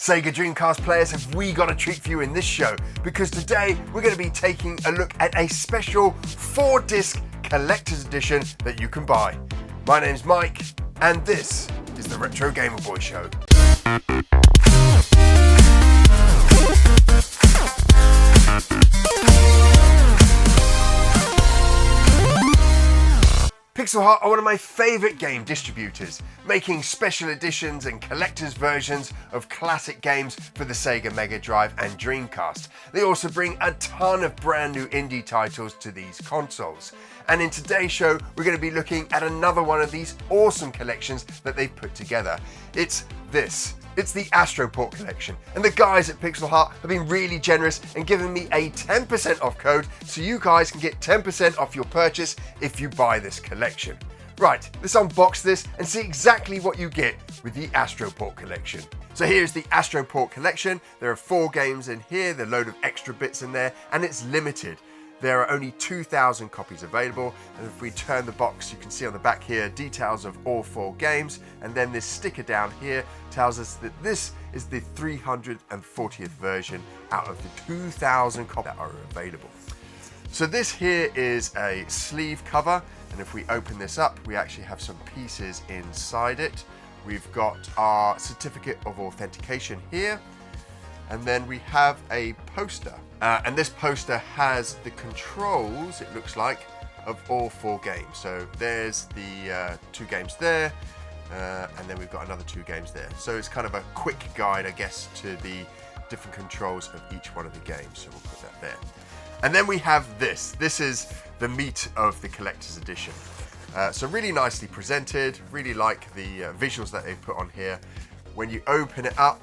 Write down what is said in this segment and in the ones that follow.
Sega Dreamcast players, have we got a treat for you in this show, because today we're going to be taking a look at a special 4-disc collector's edition that you can buy. My name's Mike, and this is the Retro Gamer Boy Show. Pixel Heart are one of my favourite game distributors, making special editions and collector's versions of classic games for the Sega Mega Drive and Dreamcast. They also bring a ton of brand new indie titles to these consoles. And in today's show, we're going to be looking at another one of these awesome collections that they've put together. It's the Astro Port Collection, and the guys at Pixel Heart have been really generous and given me a 10% off code, so you guys can get 10% off your purchase if you buy this collection. Right, let's unbox this and see exactly what you get with the Astro Port Collection. So here's the Astro Port Collection. There are 4 games in here, there's a load of extra bits in there, and it's limited. There are only 2,000 copies available, and if we turn the box, you can see on the back here details of all 4 games, and then this sticker down here tells us that this is the 340th version out of the 2,000 copies that are available. So this here is a sleeve cover, and if we open this up, we actually have some pieces inside it. We've got our certificate of authentication here, and then we have a poster. And this poster has the controls, it looks like, of all 4 games. So there's the 2 games there, and then we've got another 2 games there. So it's kind of a quick guide, I guess, to the different controls of each one of the games. So we'll put that there. And then we have this. This is the meat of the collector's edition. So really nicely presented, really like the visuals that they've put on here. When you open it up,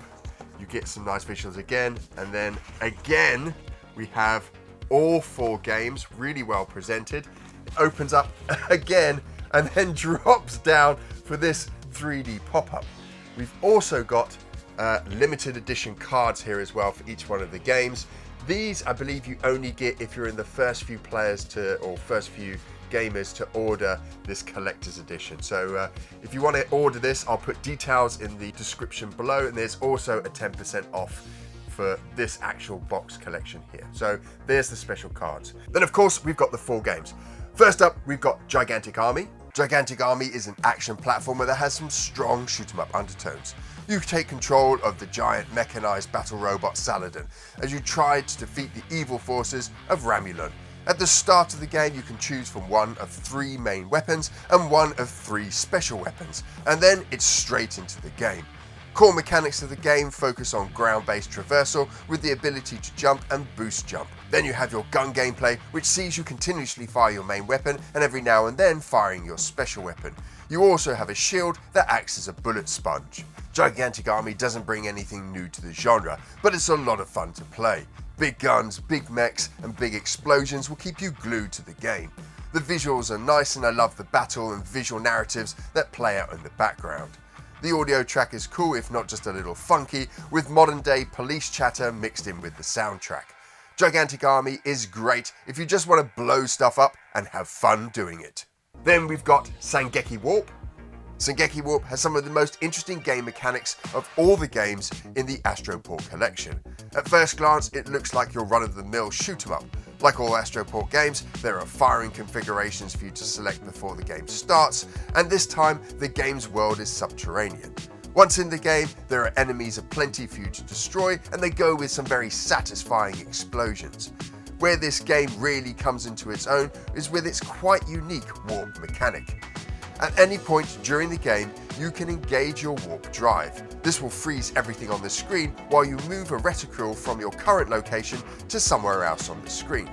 you get some nice visuals again, and then again, we have all 4 games really well presented. It opens up again and then drops down for this 3D pop-up. We've also got limited edition cards here as well for each one of the games. These, I believe, you only get if you're in the first few players or first few gamers to order this collector's edition. So if you want to order this, I'll put details in the description below, and there's also a 10% off for this actual box collection here. So there's the special cards. Then of course we've got the 4 games. First up, we've got Gigantic Army. Gigantic Army is an action platformer that has some strong shoot 'em up undertones. You take control of the giant mechanized battle robot Saladin as you try to defeat the evil forces of 𝗴𝗺𝗃𝗯𝗃. At the start of the game, you can choose from one of 3 main weapons and one of 3 special weapons, and then it's straight into the game. Core mechanics of the game focus on ground-based traversal with the ability to jump and boost jump. Then you have your gun gameplay, which sees you continuously fire your main weapon and every now and then firing your special weapon. You also have a shield that acts as a bullet sponge. Gigantic Army doesn't bring anything new to the genre, but it's a lot of fun to play. Big guns, big mechs, and big explosions will keep you glued to the game. The visuals are nice, and I love the battle and visual narratives that play out in the background. The audio track is cool, if not just a little funky, with modern day police chatter mixed in with the soundtrack. Gigantic Army is great if you just want to blow stuff up and have fun doing it. Then we've got Sangeki Warp. Sangeki Warp has some of the most interesting game mechanics of all the games in the Astro Port Collection. At first glance, it looks like your run-of-the-mill shoot 'em up. Like all Astro Port games, there are firing configurations for you to select before the game starts, and this time the game's world is subterranean. Once in the game, there are enemies aplenty for you to destroy, and they go with some very satisfying explosions. Where this game really comes into its own is with its quite unique warp mechanic. At any point during the game, you can engage your warp drive. This will freeze everything on the screen while you move a reticule from your current location to somewhere else on the screen.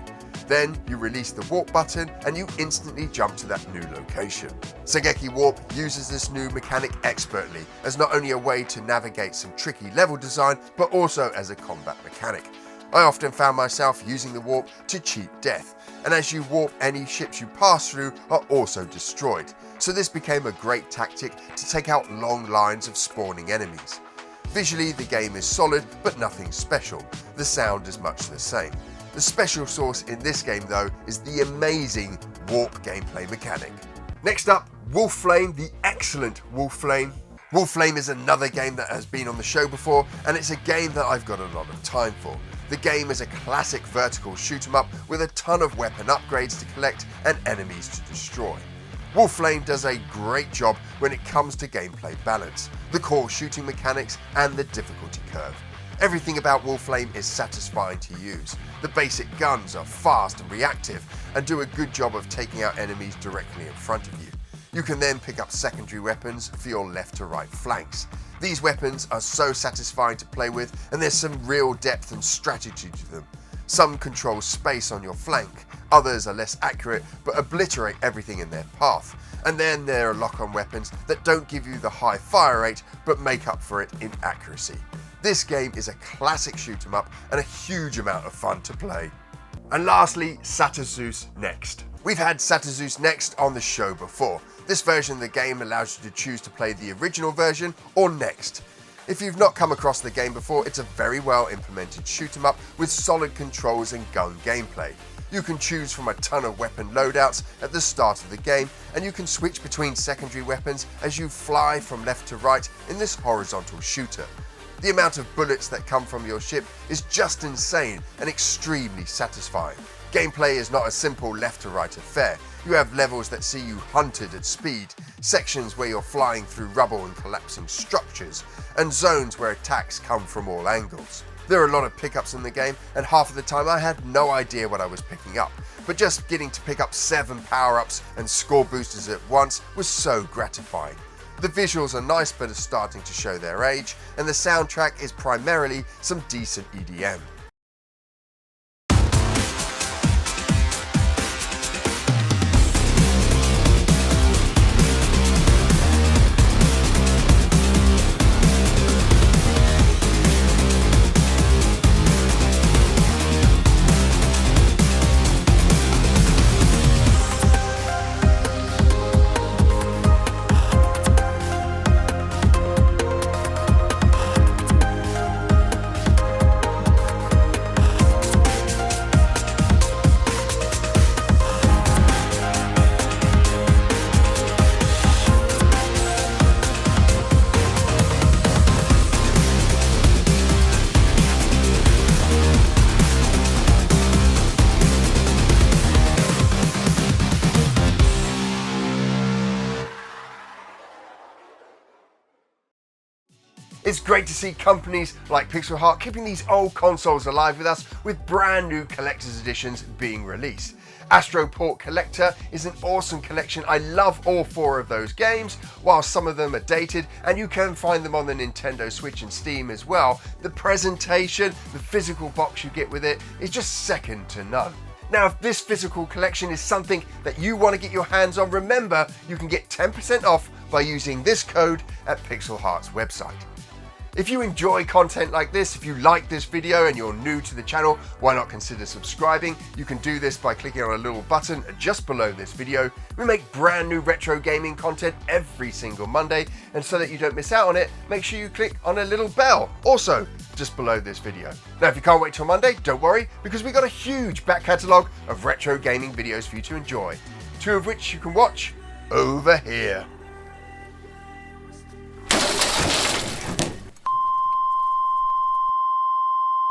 Then you release the warp button and you instantly jump to that new location. Sangeki Warp uses this new mechanic expertly as not only a way to navigate some tricky level design, but also as a combat mechanic. I often found myself using the warp to cheat death, and as you warp, any ships you pass through are also destroyed. So this became a great tactic to take out long lines of spawning enemies. Visually, the game is solid, but nothing special. The sound is much the same. The special sauce in this game, though, is the amazing warp gameplay mechanic. Next up, Wolf Flame, the excellent Wolf Flame. 𝗴𝗺𝗡 is another game that has been on the show before, and it's a game that I've got a lot of time for. The game is a classic vertical shoot 'em up with a ton of weapon upgrades to collect and enemies to destroy. 𝗴𝗺𝗡 does a great job when it comes to gameplay balance, the core shooting mechanics and the difficulty curve. Everything about 𝗴𝗺𝗡 is satisfying to use. The basic guns are fast and reactive and do a good job of taking out enemies directly in front of you. You can then pick up secondary weapons for your left to right flanks. These weapons are so satisfying to play with, and there's some real depth and strategy to them. Some control space on your flank, others are less accurate but obliterate everything in their path. And then there are lock-on weapons that don't give you the high fire rate but make up for it in accuracy. This game is a classic shoot 'em up and a huge amount of fun to play. And lastly, 𝗏𝗏𝗄𝗏 Next. We've had 𝗏𝗏𝗄𝗏 Next on the show before. This version of the game allows you to choose to play the original version or Next. If you've not come across the game before, it's a very well implemented shoot 'em up with solid controls and gun gameplay. You can choose from a ton of weapon loadouts at the start of the game, and you can switch between secondary weapons as you fly from left to right in this horizontal shooter. The amount of bullets that come from your ship is just insane and extremely satisfying. Gameplay is not a simple left to right affair. You have levels that see you hunted at speed, sections where you're flying through rubble and collapsing structures, and zones where attacks come from all angles. There are a lot of pickups in the game, and half of the time I had no idea what I was picking up, but just getting to pick up 7 power-ups and score boosters at once was so gratifying. The visuals are nice but are starting to show their age, and the soundtrack is primarily some decent EDM. It's great to see companies like Pixel Heart keeping these old consoles alive with us with brand new collector's editions being released. Astro Port Collector is an awesome collection. I love all 4 of those games, while some of them are dated, and you can find them on the Nintendo Switch and Steam as well. The presentation, the physical box you get with it is just second to none. Now, if this physical collection is something that you want to get your hands on, remember you can get 10% off by using this code at Pixel Heart's website. If you enjoy content like this, if you like this video and you're new to the channel, why not consider subscribing? You can do this by clicking on a little button just below this video. We make brand new retro gaming content every single Monday, and so that you don't miss out on it, make sure you click on a little bell, also just below this video. Now, if you can't wait till Monday, don't worry, because we've got a huge back catalogue of retro gaming videos for you to enjoy, 2 of which you can watch over here.